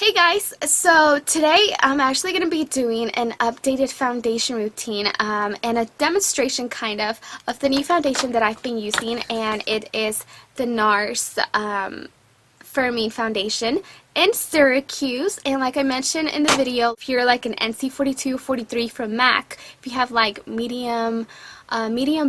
Hey guys, so today I'm actually going to be doing an updated foundation routine and a demonstration of the new foundation that I've been using, and it is the NARS Firming Foundation in Syracuse. And like I mentioned in the video, if you're like an NC42, 43 from MAC, if you have like medium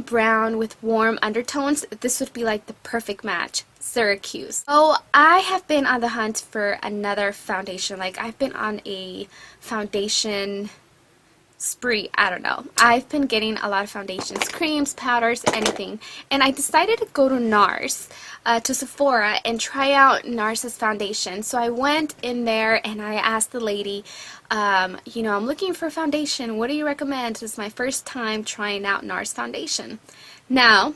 brown with warm undertones, this would be like the perfect match. Syracuse. So I have been on the hunt for another foundation. Like I've been on a foundation spree. I don't know. I've been getting a lot of foundations, creams, powders, anything. And I decided to go to NARS, to Sephora, and try out NARS's foundation. So I went in there and I asked the lady, I'm looking for foundation. What do you recommend? This is my first time trying out NARS foundation. Now,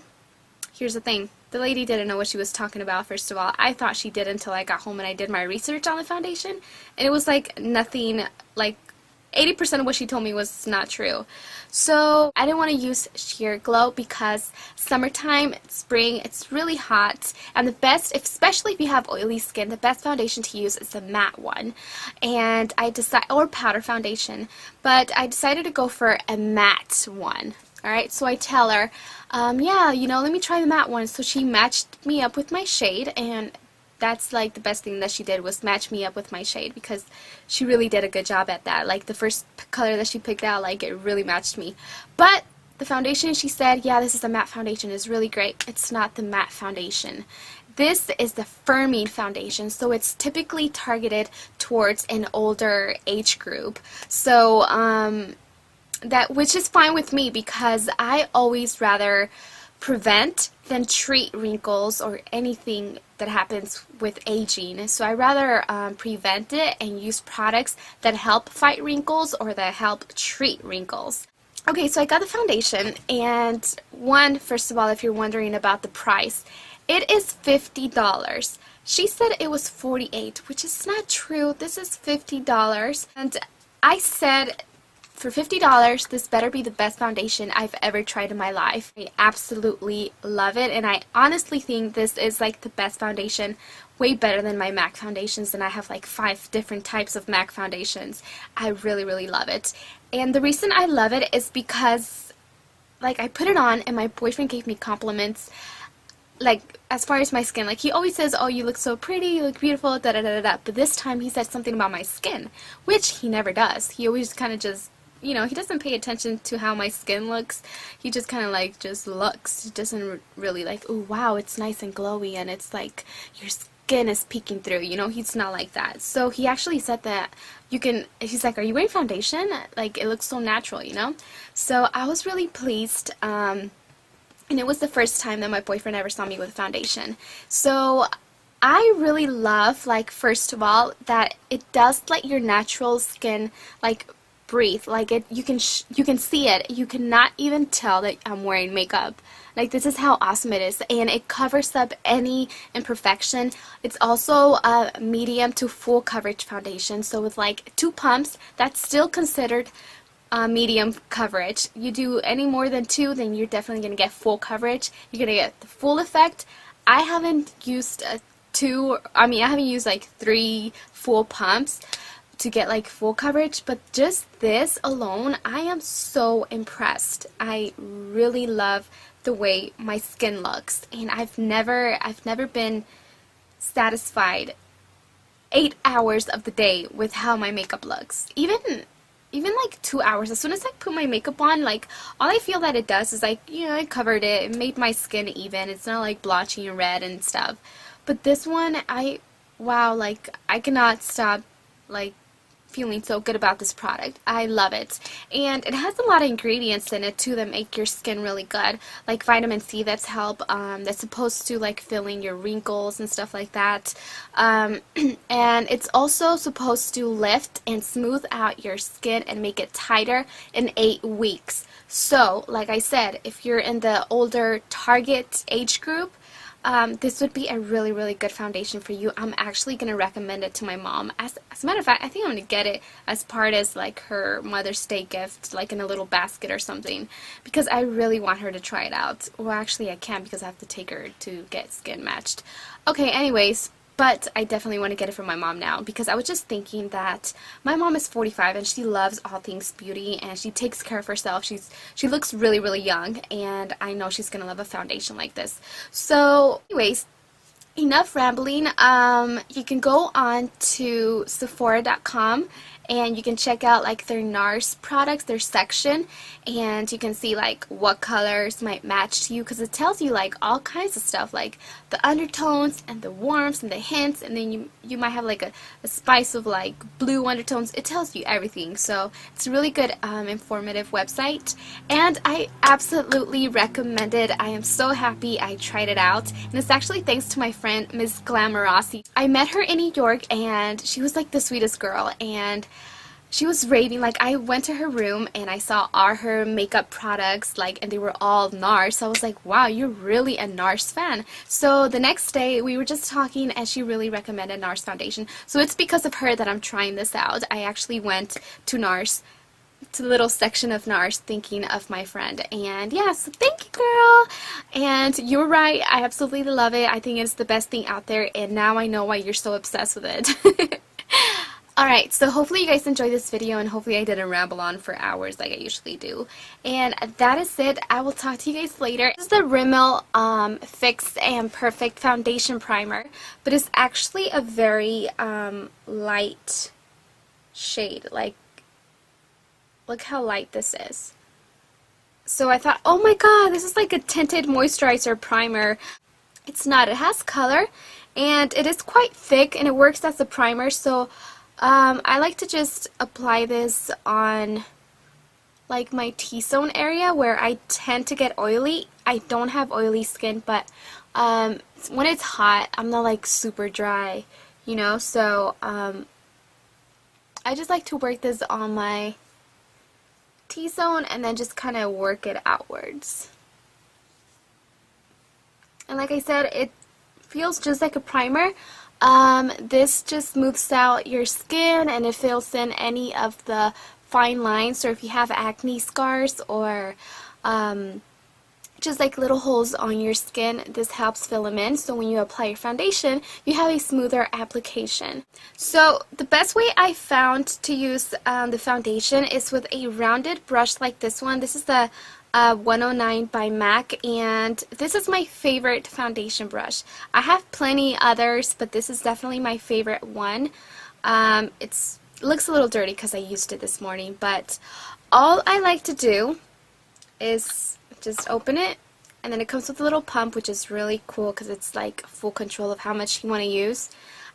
here's the thing. The lady didn't know what she was talking about, first of all. I thought she did until I got home and I did my research on the foundation. And it was like nothing, like 80% of what she told me was not true. So I didn't want to use Sheer Glow because summertime, spring, it's really hot. And the best, especially if you have oily skin, the best foundation to use is the matte one. And or powder foundation. But I decided to go for a matte one. Alright, so I tell her, let me try the matte one. So she matched me up with my shade, and that's like the best thing that she did was match me up with my shade, because she really did a good job at that. Like the first color that she picked out, like it really matched me. But the foundation, she said, yeah, this is a matte foundation, is really great. It's not the matte foundation. This is the firming foundation, so it's typically targeted towards an older age group. So, which is fine with me because I always rather prevent than treat wrinkles or anything that happens with aging. So I rather prevent it and use products that help fight wrinkles or that help treat wrinkles. Okay, so I got the foundation, and first of all, if you're wondering about the price, it is $50. She said it was $48, which is not true. This is $50, and I said, for $50, this better be the best foundation I've ever tried in my life. I absolutely love it, and I honestly think this is like the best foundation, way better than my MAC foundations, and I have like 5 different types of MAC foundations. I really, really love it. And the reason I love it is because, like, I put it on and my boyfriend gave me compliments, like, as far as my skin. Like, he always says, oh, you look so pretty, you look beautiful, da da da da. But this time he said something about my skin, which he never does. He always kind of just, he doesn't pay attention to how my skin looks. He just kind of like just looks. He doesn't really like, oh wow, it's nice and glowy and it's like your skin is peeking through. He's not like that. So he actually said that he's like, are you wearing foundation? Like, it looks so natural, So I was really pleased. And it was the first time that my boyfriend ever saw me with foundation. So I really love, like, first of all, that it does let your natural skin, like, breathe. Like, you can see it. You cannot even tell that I'm wearing makeup. Like, this is how awesome it is, and it covers up any imperfection. It's also a medium to full coverage foundation, so with like 2 pumps, that's still considered medium coverage. You do any more than 2, then you're definitely going to get full coverage. You're going to get the full effect. I haven't used I haven't used like 3 full pumps to get like full coverage, but just this alone, I am so impressed. I really love the way my skin looks, and I've never been satisfied 8 hours of the day with how my makeup looks. Even like 2 hours. As soon as I put my makeup on, like, all I feel that it does is, like, I covered it. It made my skin even. It's not like blotchy and red and stuff. But this one, wow, like, I cannot stop, like, feeling so good about this product. I love it. And it has a lot of ingredients in it too that make your skin really good, like vitamin C that's supposed to like fill in your wrinkles and stuff like that. And it's also supposed to lift and smooth out your skin and make it tighter in 8 weeks. So, like I said, if you're in the older target age group, this would be a really, really good foundation for you. I'm actually going to recommend it to my mom. As a matter of fact, I think I'm going to get it as part as like her Mother's Day gift, like in a little basket or something, because I really want her to try it out. Well, actually I can't, because I have to take her to get skin matched. Okay, anyways, But I definitely want to get it for my mom now because I was just thinking that my mom is 45 and she loves all things beauty and she takes care of herself. She looks really, really young, and I know she's going to love a foundation like this. So anyways, enough rambling. You can go on to Sephora.com and you can check out like their NARS products, their section, and you can see like what colors might match to you because it tells you like all kinds of stuff, like the undertones and the warmths and the hints, and then you might have like a spice of like blue undertones. It tells you everything, so it's a really good informative website, and I absolutely recommend it. I am so happy I tried it out, and it's actually thanks to my friend Miss Glamorosity. I met her in New York and she was like the sweetest girl, and she was raving. Like, I went to her room and I saw all her makeup products, like, and they were all NARS. So I was like, wow, you're really a NARS fan. So the next day we were just talking and she really recommended NARS foundation. So it's because of her that I'm trying this out. I actually went to NARS, to the little section of NARS, thinking of my friend. And yeah, so thank you, girl. And you're right, I absolutely love it. I think it's the best thing out there, and now I know why you're so obsessed with it. Alright, so hopefully you guys enjoyed this video, and hopefully I didn't ramble on for hours like I usually do. And that is it. I will talk to you guys later. This is the Rimmel Fix and Perfect Foundation Primer, but it's actually a very light shade. Like, look how light this is. So I thought, oh my god, this is like a tinted moisturizer primer. It's not. It has color, and it is quite thick, and it works as a primer, so I like to just apply this on like my T-zone area where I tend to get oily. I don't have oily skin, but when it's hot, I'm not like super dry, you know, so I just like to work this on my T-zone and then just kind of work it outwards. And like I said, it feels just like a primer. This just smooths out your skin and it fills in any of the fine lines. So if you have acne scars or just like little holes on your skin, this helps fill them in. So when you apply your foundation, you have a smoother application. So the best way I found to use the foundation is with a rounded brush like this one. This is the 109 by MAC, and this is my favorite foundation brush. I have plenty others, but this is definitely my favorite one. It looks a little dirty because I used it this morning, but all I like to do is just open it, and then it comes with a little pump, which is really cool because it's like full control of how much you want to use.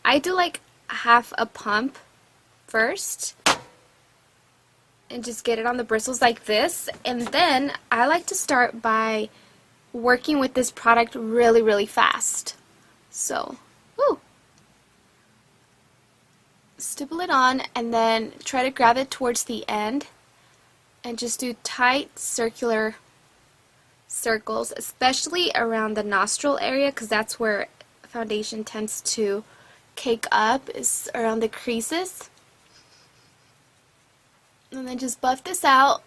I do like half a pump first and just get it on the bristles like this, and then I like to start by working with this product really, really fast. So, woo! Stipple it on and then try to grab it towards the end and just do tight circular circles, especially around the nostril area because that's where foundation tends to cake up, is around the creases. And then just buff this out,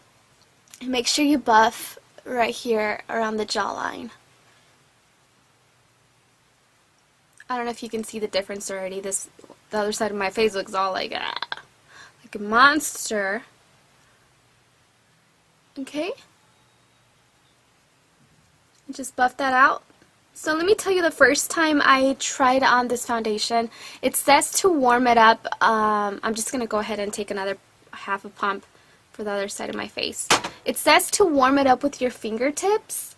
and make sure you buff right here around the jawline. I don't know if you can see the difference already. The other side of my face looks all like a monster. Okay? Just buff that out. So let me tell you, the first time I tried on this foundation, it says to warm it up. I'm just going to go ahead and take another half a pump for the other side of my face. It says to warm it up with your fingertips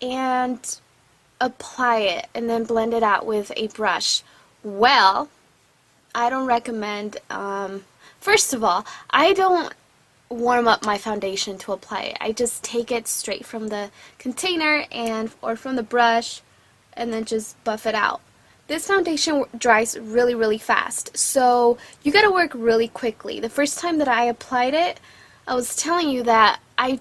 and apply it and then blend it out with a brush. Well, I don't recommend, first of all, I don't warm up my foundation to apply it. I just take it straight from the container or from the brush and then just buff it out. This foundation dries really, really fast, so you gotta work really quickly. The first time that I applied it, I was telling you that I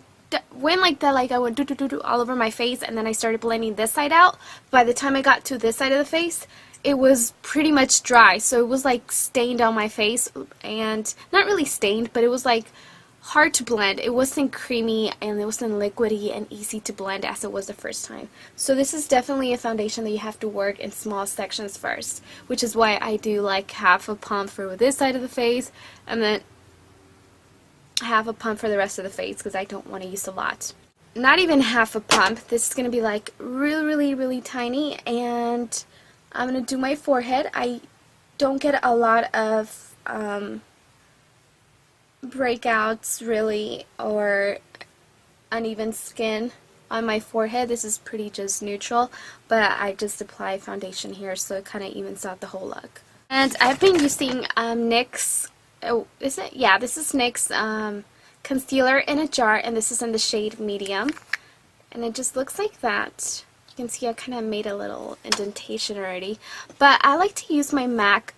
went like that, like I went do all over my face, and then I started blending this side out. By the time I got to this side of the face, it was pretty much dry, so it was like stained on my face, and not really stained, but it was like hard to blend. It wasn't creamy and it wasn't liquidy and easy to blend as it was the first time. So this is definitely a foundation that you have to work in small sections first, which is why I do like half a pump for this side of the face and then half a pump for the rest of the face because I don't want to use a lot. Not even half a pump. This is going to be like really tiny, and I'm going to do my forehead. I don't get a lot of breakouts really or uneven skin on my forehead. This is pretty just neutral, but I just apply foundation here so it kind of evens out the whole look. And I've been using NYX, this is NYX concealer in a jar, and this is in the shade medium, and it just looks like that. You can see I kind of made a little indentation already, but I like to use my MAC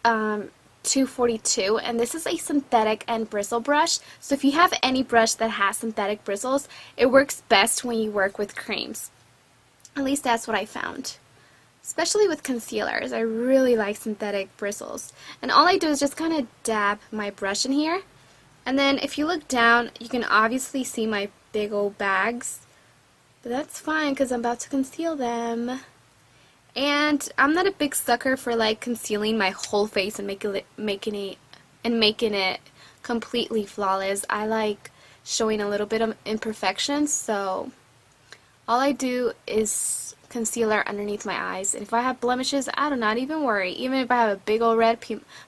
242, and this is a synthetic and bristle brush. So if you have any brush that has synthetic bristles, it works best when you work with creams. At least that's what I found. Especially with concealers, I really like synthetic bristles. And all I do is just kind of dab my brush in here. And then if you look down, you can obviously see my big old bags. But that's fine because I'm about to conceal them. And I'm not a big sucker for like concealing my whole face and making it completely flawless. I like showing a little bit of imperfections, so all I do is concealer underneath my eyes. And if I have blemishes, I do not even worry. Even if I have a big old red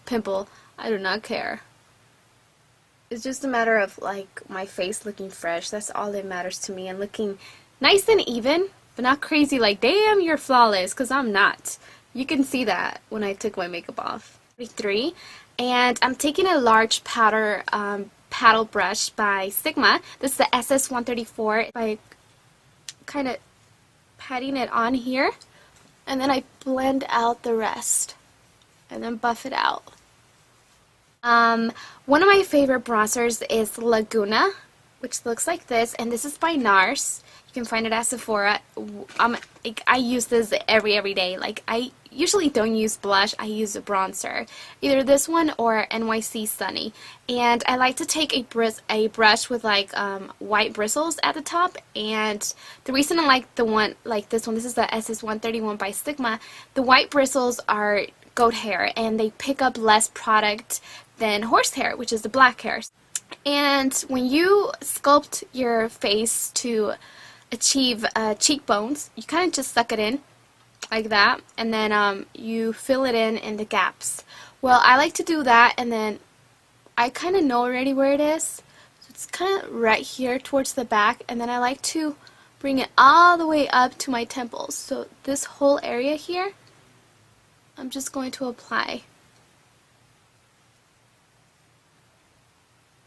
pimple, I do not care. It's just a matter of like my face looking fresh. That's all that matters to me, and looking nice and even, but not crazy like, damn, you're flawless, because I'm not. You can see that when I took my makeup off. 3, and I'm taking a large powder paddle brush by Sigma. This is the SS134 by kind of patting it on here, and then I blend out the rest and then buff it out. One of my favorite bronzers is Laguna, which looks like this, and this is by NARS. You can find it at Sephora. I use this every day. Like, I usually don't use blush, I use a bronzer. Either this one or NYC Sunny. And I like to take a brush with like white bristles at the top, and the reason I like the one like this one, this is the SS131 by Sigma, the white bristles are goat hair and they pick up less product than horsehair, which is the black hair. And when you sculpt your face to achieve cheekbones, you kind of just suck it in like that, and then you fill it in the gaps. Well, I like to do that, and then I kind of know already where it is, so it's kind of right here towards the back, and then I like to bring it all the way up to my temples. So this whole area here, I'm just going to apply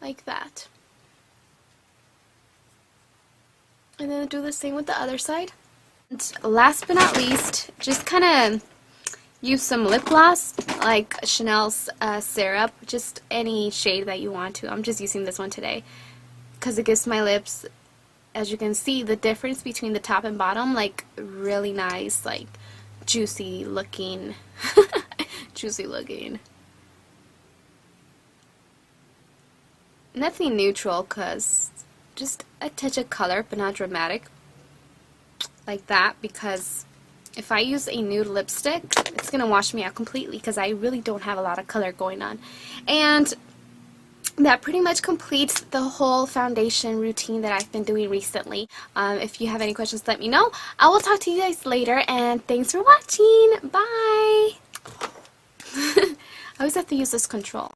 like that. And then do the same with the other side. And last but not least, just kind of use some lip gloss, like Chanel's Syrup, just any shade that you want to. I'm just using this one today because it gives my lips, as you can see, the difference between the top and bottom, like really nice, like juicy looking. Juicy looking. Nothing neutral, because just a touch of color, but not dramatic like that, because if I use a nude lipstick, it's gonna wash me out completely because I really don't have a lot of color going on. And that pretty much completes the whole foundation routine that I've been doing recently. If you have any questions, let me know. I will talk to you guys later, and thanks for watching. Bye. I always have to use this control.